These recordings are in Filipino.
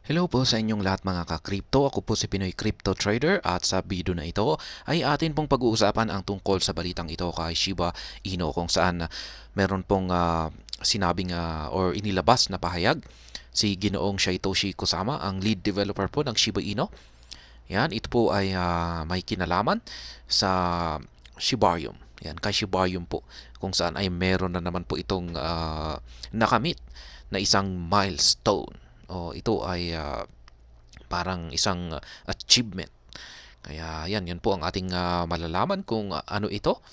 Hello po sa inyong lahat mga ka-crypto. Ako po si Pinoy Crypto Trader at sa video na ito ay atin pong pag-uusapan ang tungkol sa balitang ito kay Shiba Inu kung saan meron pong sinabing or inilabas na pahayag si Ginoong Satoshi Kusama, ang lead developer po ng Shiba Inu. Yan, ito po ay may kinalaman sa Shibarium. Yan, kay Shibarium po kung saan ay meron na naman po itong nakamit na isang milestone. O ito ay parang isang achievement. Kaya yan po ang ating malalaman kung ano ito.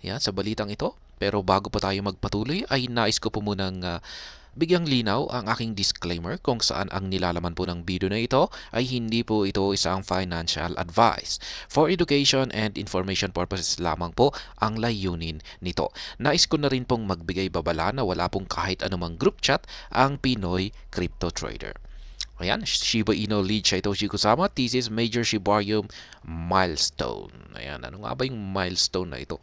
Yan, sa balitang ito. Pero bago pa tayo magpatuloy ay nais ko po munang bigyang linaw ang aking disclaimer kung saan ang nilalaman po ng video na ito ay hindi po ito isang financial advice. For education and information purposes lamang po ang layunin nito. Nais ko na rin pong magbigay babala na wala pong kahit anumang group chat ang Pinoy Crypto Trader. Ayan, Shiba Inu lead Satoshi Kusama, thesis major Shibarium milestone. Ayan, ano nga ba yung milestone na ito?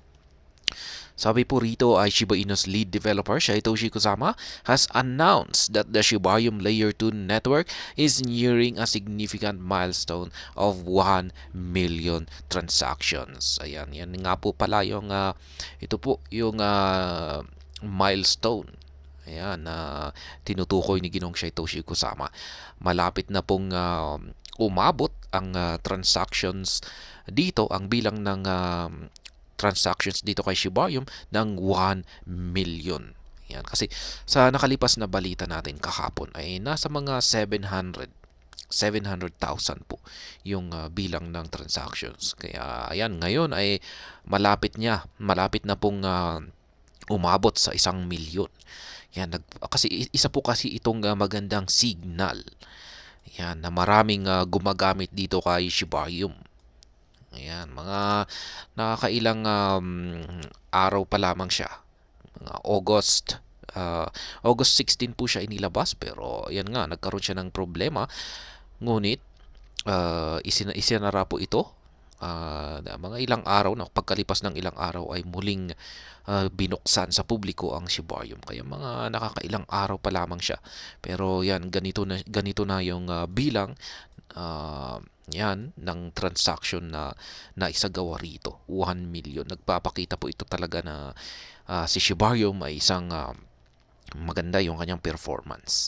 Sabi po rito ay Shiba Inu's lead developer Satoshi Kusama has announced that the Shibarium Layer 2 network is nearing a significant milestone of 1 million transactions. Ayan, yan nga po pala yung ito po yung milestone. Ayan, tinutukoy ni Ginong Satoshi Kusama. Malapit na pong umabot ang transactions dito, ang bilang ng transactions dito kay Shibarium ng 1 million. Yan. Kasi sa nakalipas na balita natin kahapon ay nasa mga 700,000 po yung bilang ng transactions. Kaya ayan, ngayon ay malapit na pong umabot sa 1 milyon. Yan, kasi isa po kasi itong magandang signal. Yan, na maraming gumagamit dito kay Shibarium. Ayan, mga nakakailang araw pa lamang siya. Mga August 16 po siya inilabas pero ayan nga, nagkaroon siya ng problema. Ngunit isinara po ito. Mga ilang araw na pagkalipas ng ilang araw ay muling binuksan sa publiko ang Shibarium. Kaya mga nakakailang araw pa lamang siya. Pero yan, ganito na yung bilang yan ng transaction na naisagawa rito. 1 million. Nagpapakita po ito talaga na si Shibarium ay isang maganda yung kanyang performance.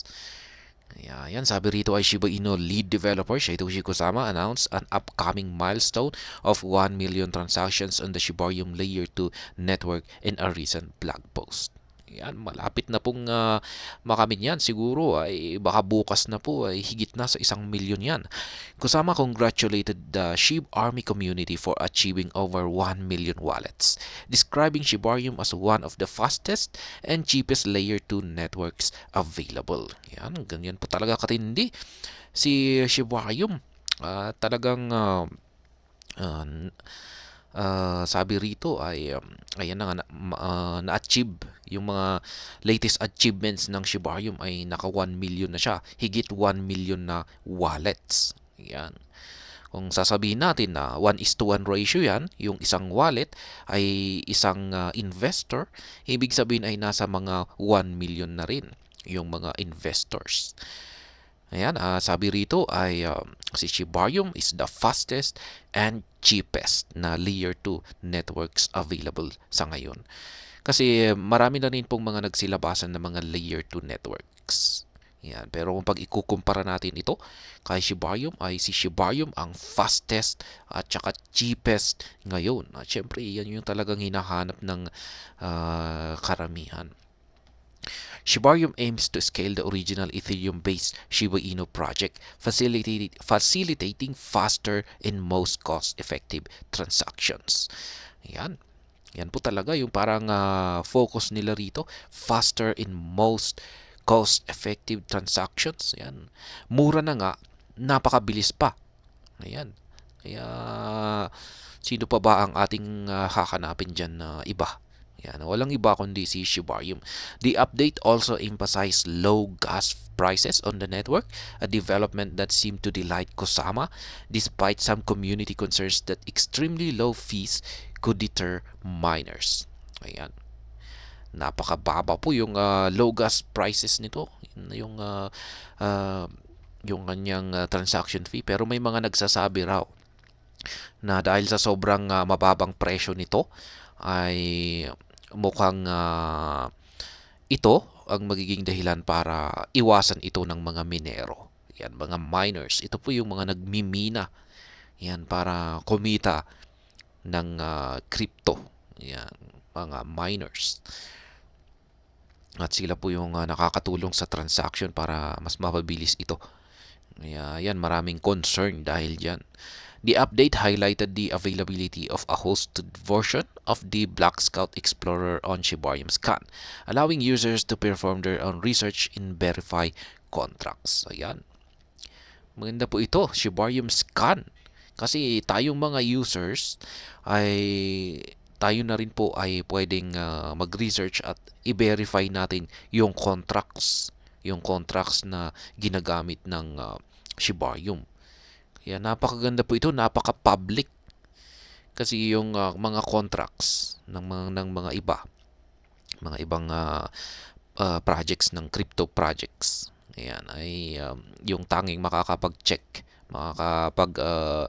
Yan, sabi rito ay Shiba Inu lead developer Satoshi Kusama announced an upcoming milestone of 1 million transactions on the Shibarium Layer 2 network in a recent blog post. Yan, malapit na pong makamit yan. Siguro ay baka bukas na po ay higit na sa 1 milyon yan. Kusama congratulated the Shib Army community for achieving over 1 million wallets, describing Shibarium as one of the fastest and cheapest layer 2 networks available. Yan, ganyan po talaga katindi si Shibarium. Talagang sabi rito ay ayan na nga na-achieve yung mga latest achievements ng Shibarium ay naka 1 million na siya. Higit 1 million na wallets. Yan. Kung sasabihin natin na 1:1 ratio yan, yung isang wallet ay isang investor, ibig sabihin ay nasa mga 1 million na rin yung mga investors. Ayan, sabi rito ay si Shibarium is the fastest and cheapest na layer 2 networks available sa ngayon. Kasi marami na rin pong mga nagsilabasan ng mga layer 2 networks. Yan. Pero kung pag ikukumpara natin ito kay Shibarium ay si Shibarium ang fastest at saka cheapest ngayon. At syempre yan yung talagang hinahanap ng karamihan. Shibarium aims to scale the original Ethereum-based Shiba Inu project, facilitating faster and most cost-effective transactions. Yan. Yan po talaga yung parang focus nila rito. Faster and most cost-effective transactions. Yan. Mura na nga, napakabilis pa. Ayan. Kaya, sino pa ba ang ating hahanapin dyan na iba? Yan, walang iba kundi si Shibarium. The update also emphasized low gas prices on the network, a development that seemed to delight Kusama despite some community concerns that extremely low fees could deter miners. Ayan. Napakababa po yung low gas prices nito. Yung yung kanyang transaction fee, pero may mga nagsasabi raw na dahil sa sobrang mababang presyo nito ay mukhang ito ang magiging dahilan para iwasan ito ng mga minero. Yan, mga miners. Ito po yung mga nagmimina. Yan, para kumita ng crypto. Yan, mga miners. At sila po yung nakakatulong sa transaction para mas mapabilis ito. Kaya yan, maraming concern dahil dyan. The update highlighted the availability of a hosted version of the Black Scout Explorer on Shibarium Scan, allowing users to perform their own research and verify contracts. Ayan. Maganda po ito, Shibarium Scan. Kasi tayong mga users ay tayo na rin po ay pwedeng mag-research at i-verify natin yung contracts na ginagamit ng Shibarium. Kaya napakaganda po ito, napaka-public kasi yung mga contracts ng mga ibang projects ng crypto projects. Ayan ay yung tanging makakapag-check, makaka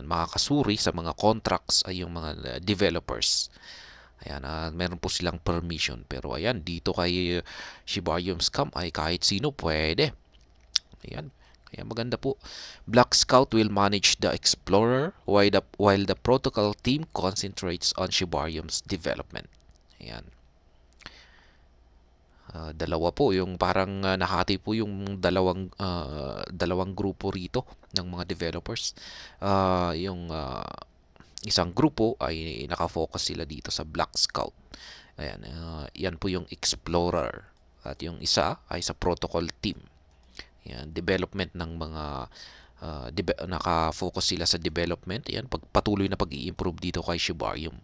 makakasuri sa mga contracts ay yung mga developers. Ayan, meron po silang permission, pero ayan dito kay Shibarium Scam ay kahit sino pwede. Ayan. Kaya maganda po. Black Scout will manage the Explorer while the protocol team concentrates on Shibarium's development. Ayan. Dalawa po yung parang nahati po yung dalawang grupo rito ng mga developers. Yung isang grupo ay nakafocus sila dito sa Black Scout. Ayan, yan po yung Explorer at yung isa ay sa protocol team. Yan, development ng mga naka-focus sila sa development. Yan, patuloy na pag-i-improve dito kay Shibarium.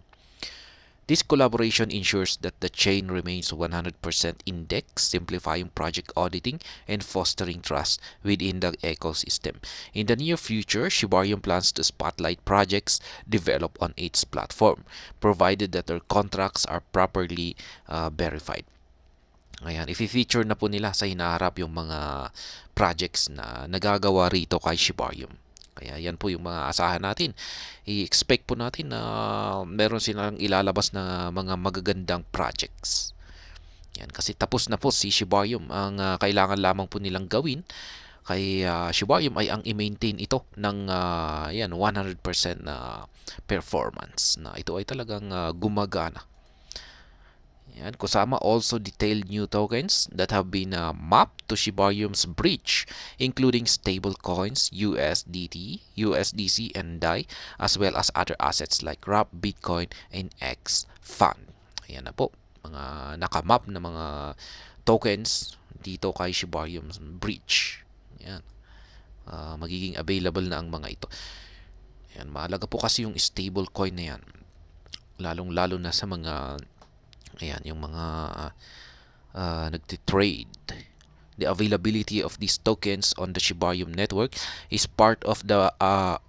This collaboration ensures that the chain remains 100% indexed, simplifying project auditing and fostering trust within the ecosystem. In the near future, Shibarium plans to spotlight projects developed on its platform, provided that their contracts are properly verified. Ayan, i-feature na po nila sa hinaharap yung mga projects na nagagawa rito kay Shibarium. Kaya yan po yung mga asahan natin. I-expect po natin na meron silang ilalabas na mga magagandang projects. Yan, kasi tapos na po si Shibarium. Ang kailangan lamang po nilang gawin kay Shibarium ay ang i-maintain ito ng 100% na performance. Na ito ay talagang gumagana. Yan, kasama also detailed new tokens that have been mapped to Shibarium's bridge, including stablecoins, USDT, USDC, and DAI, as well as other assets like RAP, Bitcoin, and X Fund. Ayan na po, mga nakamap na mga tokens dito kay Shibarium's bridge. Ayan. Magiging available na ang mga ito. Ayan, mahalaga po kasi yung stablecoin na yan. Lalong-lalo na sa mga yung mga nagtitrade. The availability of these tokens on the Shibarium network is part of a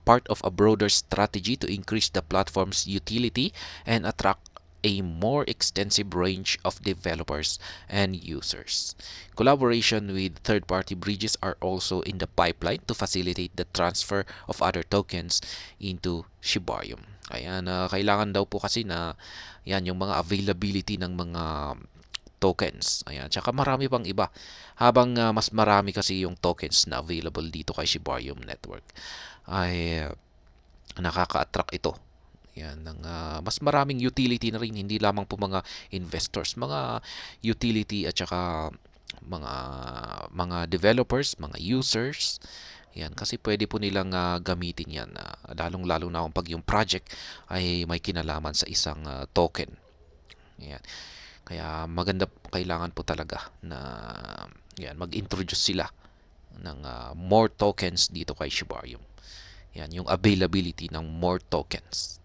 broader strategy to increase the platform's utility and attract a more extensive range of developers and users. Collaboration with third-party bridges are also in the pipeline to facilitate the transfer of other tokens into Shibarium. Ayan, kailangan daw po kasi na yan yung mga availability ng mga tokens. Ayan, tsaka marami pang iba. Habang mas marami kasi yung tokens na available dito kay Shibarium Network, ay nakaka-attract ito. Yan, ng mas maraming utility na rin, hindi lamang po mga investors, mga utility at saka mga developers, mga users. Yan, kasi pwede po nilang gamitin yan, lalong-lalo na kung pag yung project ay may kinalaman sa isang token. Yan. Kaya maganda, kailangan po talaga na yan, mag-introduce sila ng more tokens dito kay Shibarium. Yan, yung availability ng more tokens.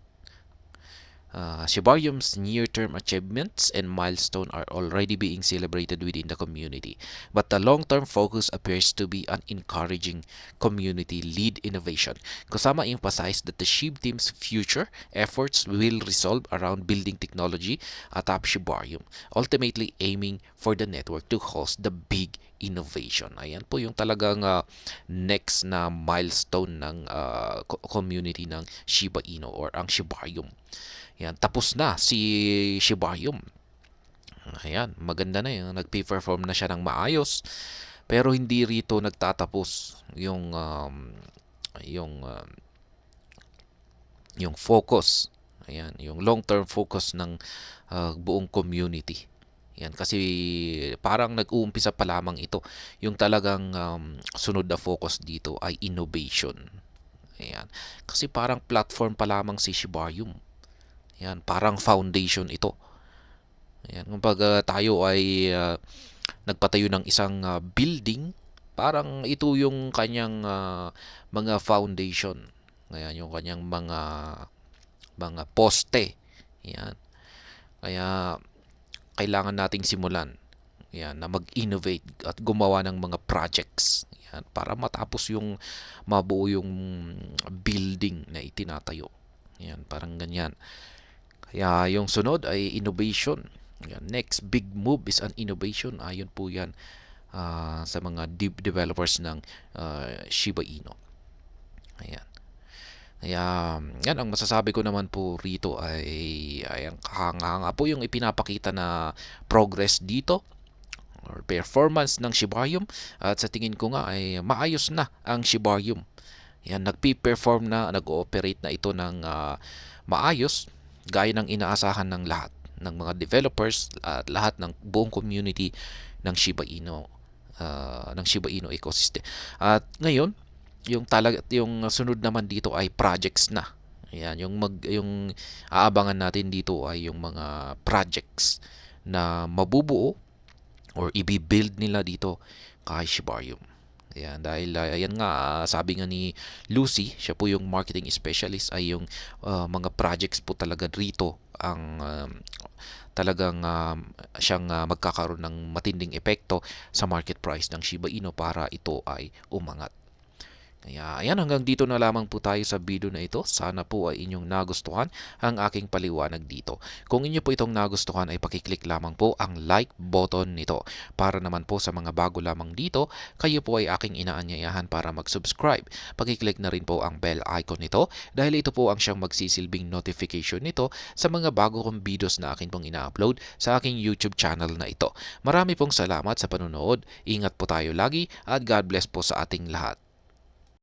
Shibarium's near-term achievements and milestones are already being celebrated within the community, but the long-term focus appears to be on encouraging community-led innovation. Kusama emphasized that the SHIB team's future efforts will resolve around building technology atop Shibarium, ultimately aiming for the network to host the big innovation. Ayan po yung talagang next na milestone ng community ng Shiba Inu or ang Shibarium. Yan, tapos na si Shibarium. Ayan, maganda na yun. Nag-perform na siya ng maayos. Pero hindi rito nagtatapos yung um, yung focus. Ayan, yung long-term focus ng buong community. Yan, kasi parang nag-uumpisa pa lamang ito. Yung talagang sunod na focus dito ay innovation. Ayan. Kasi parang platform pa lamang si Shibarium. Yan, parang foundation ito. Ayan, kumbaga tayo ay nagpatayo ng isang building, parang ito yung kanyang mga foundation. Ayan, yung kanyang mga poste. Ayan. Kaya kailangan nating simulan. Ayan, na mag-innovate at gumawa ng mga projects. Ayan, para matapos yung mabuo yung building na itinatayo. Ayan, parang ganyan. Kaya yung sunod ay innovation. Ayan, next big move is an innovation. Ayon po yan sa mga developers ng Shiba Inu. Ayan. Kaya yan ang masasabi ko naman po rito ay ang kahanga po yung ipinapakita na progress dito or performance ng Shibarium at sa tingin ko nga ay maayos na ang Shibarium. Yan, nagpi-perform na, nag-ooperate na ito ng maayos gaya ng inaasahan ng lahat ng mga developers at lahat ng buong community ng Shiba Inu ecosystem. At ngayon, yung sunod naman dito ay projects na. Ayan, yung aabangan natin dito ay yung mga projects na mabubuo or i-build nila dito kay Shibarium. Ayan, dahil ayan nga, sabi nga ni Lucy, siya po yung marketing specialist, ay yung mga projects po talaga rito ang talagang siyang magkakaroon ng matinding epekto sa market price ng Shiba Inu para ito ay umangat. Kaya ayan, hanggang dito na lamang po tayo sa video na ito. Sana po ay inyong nagustuhan ang aking paliwanag dito. Kung inyo po itong nagustuhan ay pakiclick lamang po ang like button nito. Para naman po sa mga bago lamang dito, kayo po ay aking inaanyayahan para mag-subscribe. Pakiclick na rin po ang bell icon nito dahil ito po ang siyang magsisilbing notification nito sa mga bago kong videos na akin pong ina-upload sa aking YouTube channel na ito. Marami pong salamat sa panonood. Ingat po tayo lagi at God bless po sa ating lahat.